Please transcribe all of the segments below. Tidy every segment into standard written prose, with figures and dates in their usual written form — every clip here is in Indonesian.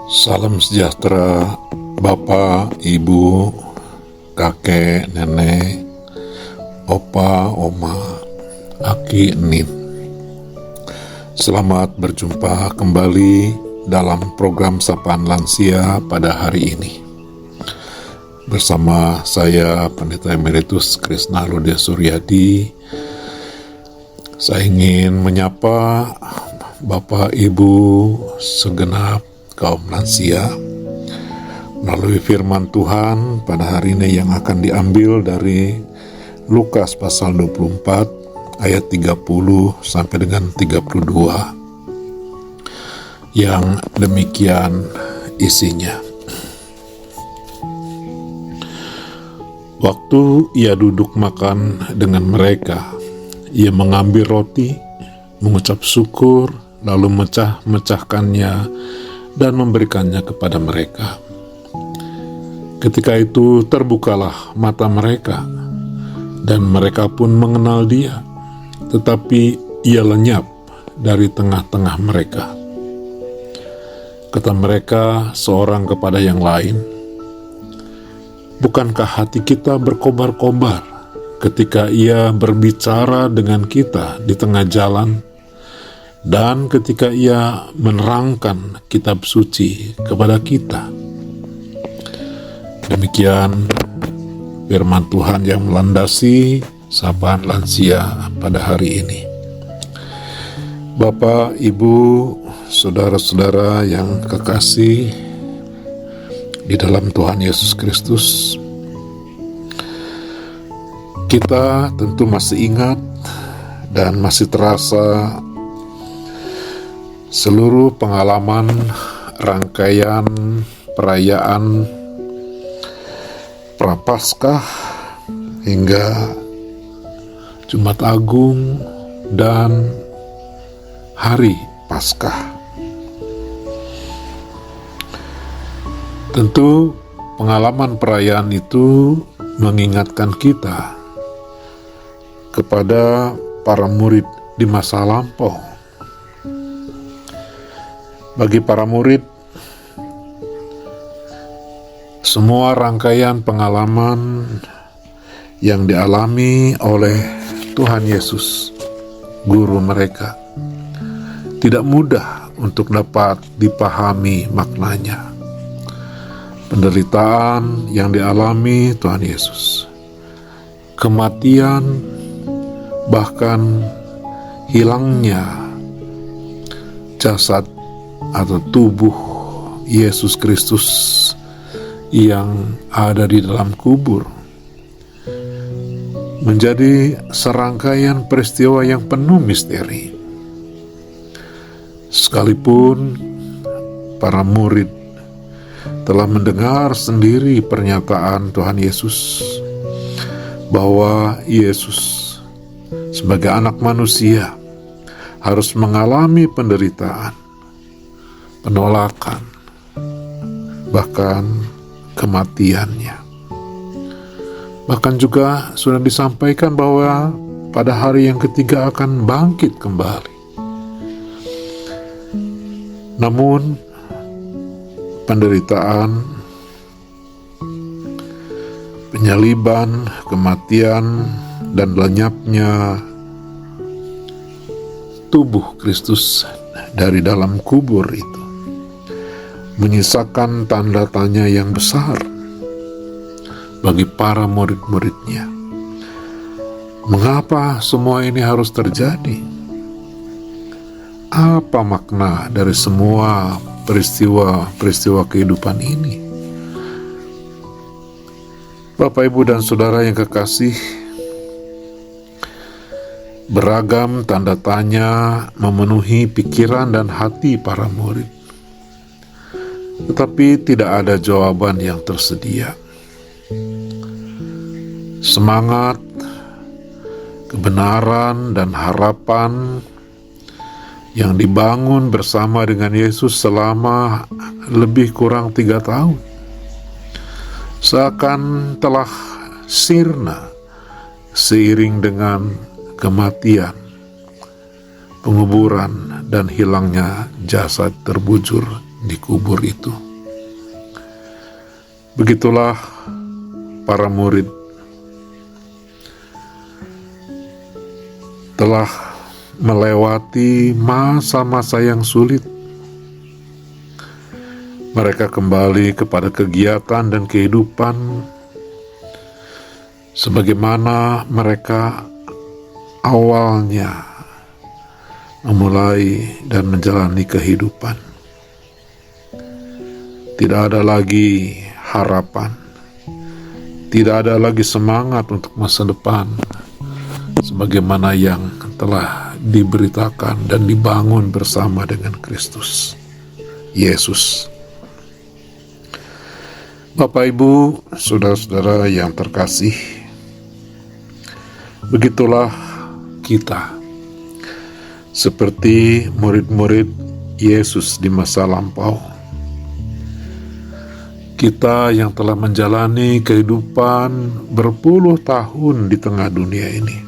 Salam sejahtera Bapak, Ibu, kakek, nenek, opa, oma, aki, nin. Selamat berjumpa kembali dalam program Sapaan Lansia pada hari ini. Bersama saya Pendeta Emeritus Krisna Lodya Suryadi. Saya ingin menyapa Bapak, Ibu, segenap kaum lansia melalui firman Tuhan pada hari ini yang akan diambil dari Lukas pasal 24 ayat 30 sampai dengan 32 yang demikian isinya. Waktu ia duduk makan dengan mereka, ia mengambil roti, mengucap syukur, lalu mecah-mecahkannya dan memberikannya kepada mereka. Ketika itu terbukalah mata mereka, dan mereka pun mengenal dia, tetapi ia lenyap dari tengah-tengah mereka. Kata mereka seorang kepada yang lain, "Bukankah hati kita berkobar-kobar ketika ia berbicara dengan kita di tengah jalan, dan ketika ia menerangkan kitab suci kepada kita?" Demikian firman Tuhan yang melandasi Sapaan Lansia pada hari ini. Bapak, Ibu, saudara-saudara yang kekasih di dalam Tuhan Yesus Kristus, kita tentu masih ingat dan masih terasa seluruh pengalaman rangkaian perayaan Prapaskah hingga Jumat Agung dan Hari Paskah. Tentu pengalaman perayaan itu mengingatkan kita kepada para murid di masa lampau. Bagi para murid, semua rangkaian pengalaman yang dialami oleh Tuhan Yesus, guru mereka, tidak mudah untuk dapat dipahami maknanya. Penderitaan yang dialami Tuhan Yesus, kematian, bahkan hilangnya jasad atau tubuh Yesus Kristus yang ada di dalam kubur, menjadi serangkaian peristiwa yang penuh misteri. Sekalipun para murid telah mendengar sendiri pernyataan Tuhan Yesus bahwa Yesus sebagai anak manusia harus mengalami penderitaan, penolakan, bahkan kematiannya. Bahkan juga sudah disampaikan bahwa pada hari yang ketiga akan bangkit kembali. Namun penderitaan, penyaliban, kematian, dan lenyapnya tubuh Kristus dari dalam kubur itu menyisakan tanda tanya yang besar bagi para murid-muridnya. Mengapa semua ini harus terjadi? Apa makna dari semua peristiwa kehidupan ini? Bapak, Ibu, dan Saudara yang kekasih, beragam tanda tanya memenuhi pikiran dan hati para murid. Tetapi tidak ada jawaban yang tersedia. Semangat, kebenaran, dan harapan yang dibangun bersama dengan Yesus selama lebih kurang 3 tahun seakan telah sirna seiring dengan kematian penguburan dan hilangnya jasad terbujur di kubur itu. Begitulah para murid telah melewati masa-masa yang sulit. Mereka kembali kepada kegiatan dan kehidupan sebagaimana mereka awalnya memulai dan menjalani kehidupan. Tidak ada lagi harapan, tidak ada lagi semangat untuk masa depan sebagaimana yang telah diberitakan dan dibangun bersama dengan Kristus Yesus. Bapak, Ibu, saudara-saudara yang terkasih, begitulah kita seperti murid-murid Yesus di masa lampau. Kita yang telah menjalani kehidupan berpuluh tahun di tengah dunia ini,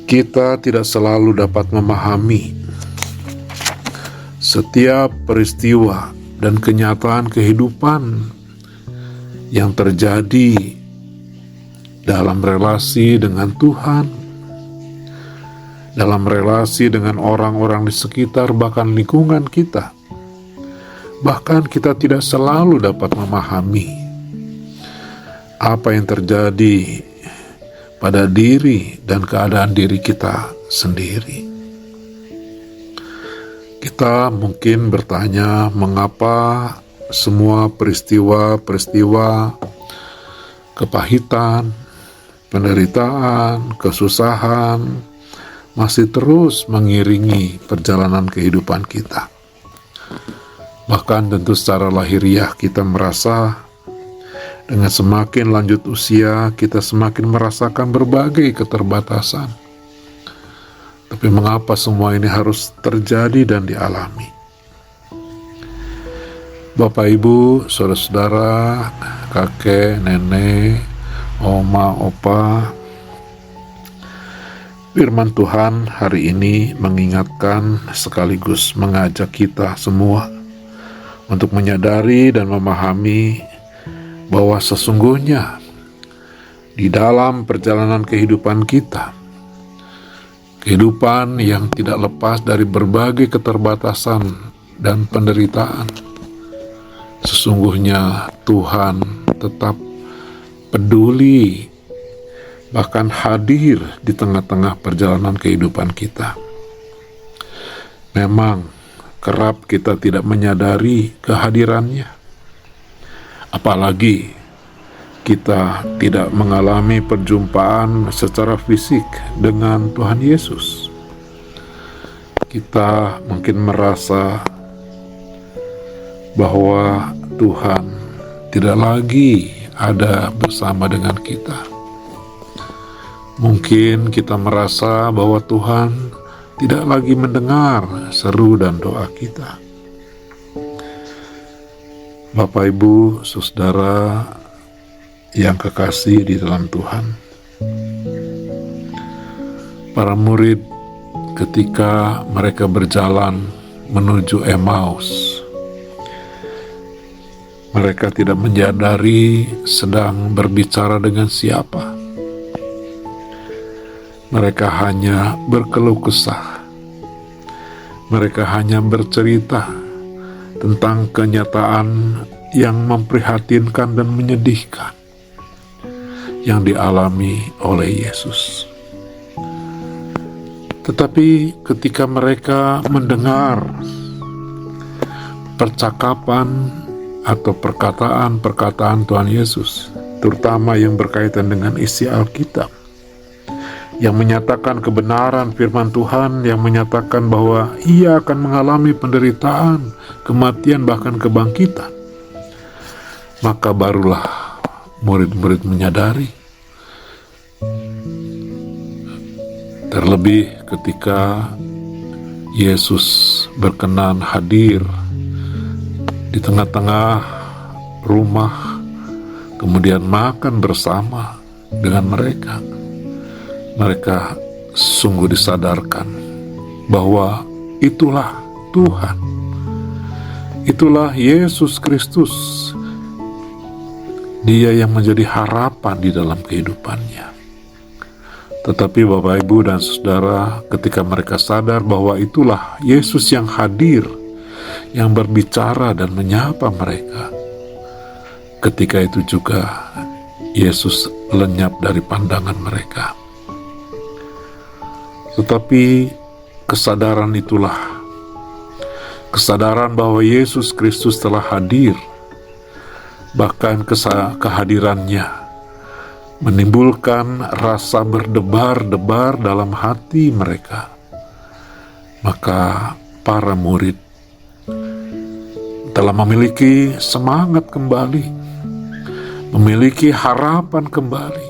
kita tidak selalu dapat memahami setiap peristiwa dan kenyataan kehidupan yang terjadi dalam relasi dengan Tuhan, dalam relasi dengan orang-orang di sekitar, bahkan lingkungan kita. Bahkan kita tidak selalu dapat memahami apa yang terjadi pada diri dan keadaan diri kita sendiri. Kita mungkin bertanya, mengapa semua peristiwa-peristiwa kepahitan, penderitaan, kesusahan masih terus mengiringi perjalanan kehidupan kita. Bahkan tentu secara lahiriah kita merasa dengan semakin lanjut usia kita semakin merasakan berbagai keterbatasan. Tapi mengapa semua ini harus terjadi dan dialami? Bapak, Ibu, saudara-saudara, kakek, nenek, oma, opa, firman Tuhan hari ini mengingatkan sekaligus mengajak kita semua untuk menyadari dan memahami bahwa sesungguhnya di dalam perjalanan kehidupan kita, kehidupan yang tidak lepas dari berbagai keterbatasan dan penderitaan, sesungguhnya Tuhan tetap peduli, bahkan hadir di tengah-tengah perjalanan kehidupan kita. Memang kerap kita tidak menyadari kehadirannya, apalagi kita tidak mengalami perjumpaan secara fisik dengan Tuhan Yesus. Kita mungkin merasa bahwa Tuhan tidak lagi ada bersama dengan kita. Mungkin kita merasa bahwa Tuhan tidak lagi mendengar seru dan doa kita. Bapak, Ibu, saudara yang kekasih di dalam Tuhan, para murid ketika mereka berjalan menuju Emmaus, mereka tidak menyadari sedang berbicara dengan siapa. Mereka hanya berkeluh kesah. Mereka hanya bercerita tentang kenyataan yang memprihatinkan dan menyedihkan yang dialami oleh Yesus. Tetapi ketika mereka mendengar percakapan atau perkataan-perkataan Tuhan Yesus, terutama yang berkaitan dengan isi Alkitab, yang menyatakan kebenaran firman Tuhan, yang menyatakan bahwa ia akan mengalami penderitaan, kematian, bahkan kebangkitan, maka barulah murid-murid menyadari. Terlebih ketika Yesus berkenan hadir di tengah-tengah rumah, kemudian makan bersama dengan mereka. Mereka sungguh disadarkan bahwa itulah Tuhan, itulah Yesus Kristus, Dia yang menjadi harapan di dalam kehidupannya. Tetapi Bapak, Ibu, dan Saudara, ketika mereka sadar bahwa itulah Yesus yang hadir, yang berbicara dan menyapa mereka, ketika itu juga Yesus lenyap dari pandangan mereka. Tetapi kesadaran itulah, kesadaran bahwa Yesus Kristus telah hadir, bahkan kehadirannya menimbulkan rasa berdebar-debar dalam hati mereka. Maka para murid telah memiliki semangat kembali, memiliki harapan kembali,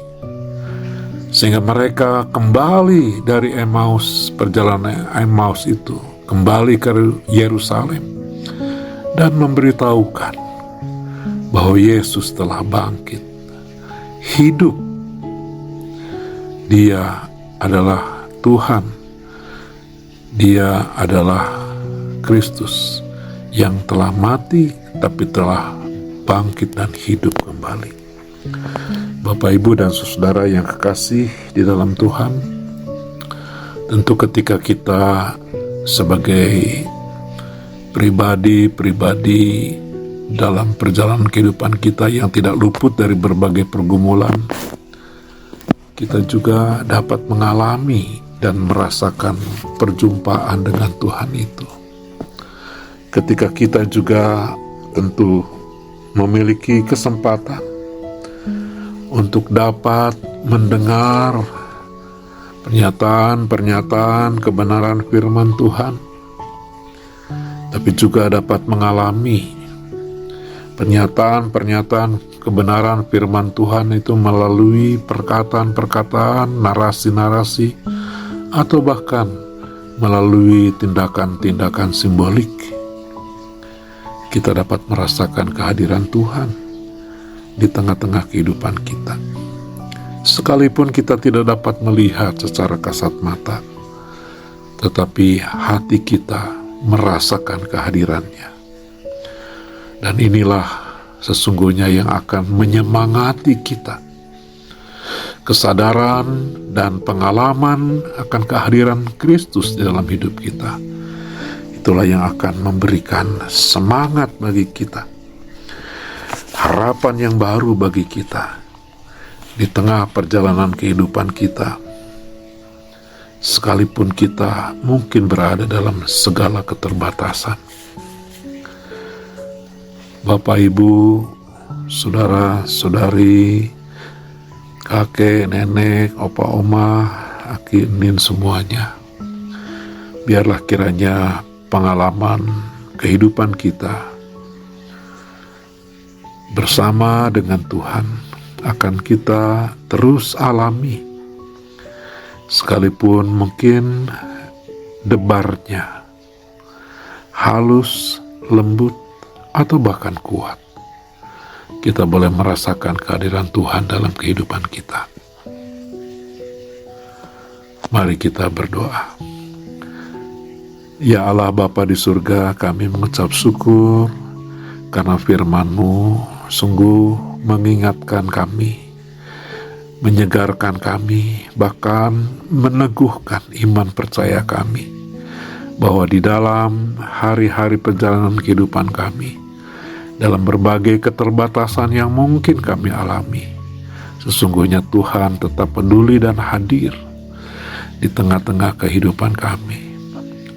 sehingga mereka kembali dari Emmaus, perjalanan Emmaus itu, kembali ke Yerusalem dan memberitahukan bahwa Yesus telah bangkit, hidup. Dia adalah Tuhan, Dia adalah Kristus yang telah mati tapi telah bangkit dan hidup kembali. Bapak, Ibu, dan Saudara yang kekasih di dalam Tuhan, tentu ketika kita sebagai pribadi dalam perjalanan kehidupan kita yang tidak luput dari berbagai pergumulan, kita juga dapat mengalami dan merasakan perjumpaan dengan Tuhan itu. Ketika kita juga tentu memiliki kesempatan untuk dapat mendengar pernyataan-pernyataan kebenaran firman Tuhan, tapi juga dapat mengalami pernyataan-pernyataan kebenaran firman Tuhan itu melalui perkataan-perkataan, narasi-narasi, atau bahkan melalui tindakan-tindakan simbolik. Kita dapat merasakan kehadiran Tuhan di tengah-tengah kehidupan kita. Sekalipun kita tidak dapat melihat secara kasat mata, tetapi hati kita merasakan kehadirannya. Dan inilah sesungguhnya yang akan menyemangati kita. Kesadaran dan pengalaman akan kehadiran Kristus di dalam hidup kita, itulah yang akan memberikan semangat bagi kita, harapan yang baru bagi kita di tengah perjalanan kehidupan kita, sekalipun kita mungkin berada dalam segala keterbatasan. Bapak, Ibu, saudara, saudari, kakek, nenek, opa, oma, aki, nin, semuanya, biarlah kiranya pengalaman kehidupan kita bersama dengan Tuhan akan kita terus alami, sekalipun mungkin debarnya halus, lembut, atau bahkan kuat. Kita boleh merasakan kehadiran Tuhan dalam kehidupan kita. Mari kita berdoa. Ya Allah Bapa di surga, kami mengucap syukur karena firman-Mu sungguh mengingatkan kami, menyegarkan kami, bahkan meneguhkan iman percaya kami, bahwa di dalam hari-hari perjalanan kehidupan kami, dalam berbagai keterbatasan yang mungkin kami alami, sesungguhnya Tuhan tetap peduli dan hadir di tengah-tengah kehidupan kami.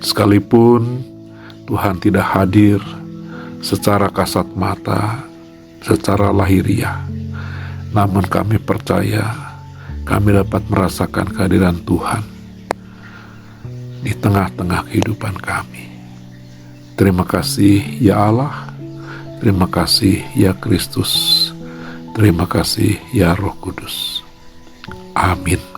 Sekalipun Tuhan tidak hadir secara kasat mata, secara lahiriah, namun kami percaya kami dapat merasakan kehadiran Tuhan di tengah-tengah kehidupan kami. Terima kasih ya Allah, terima kasih ya Kristus, terima kasih ya Roh Kudus. Amin.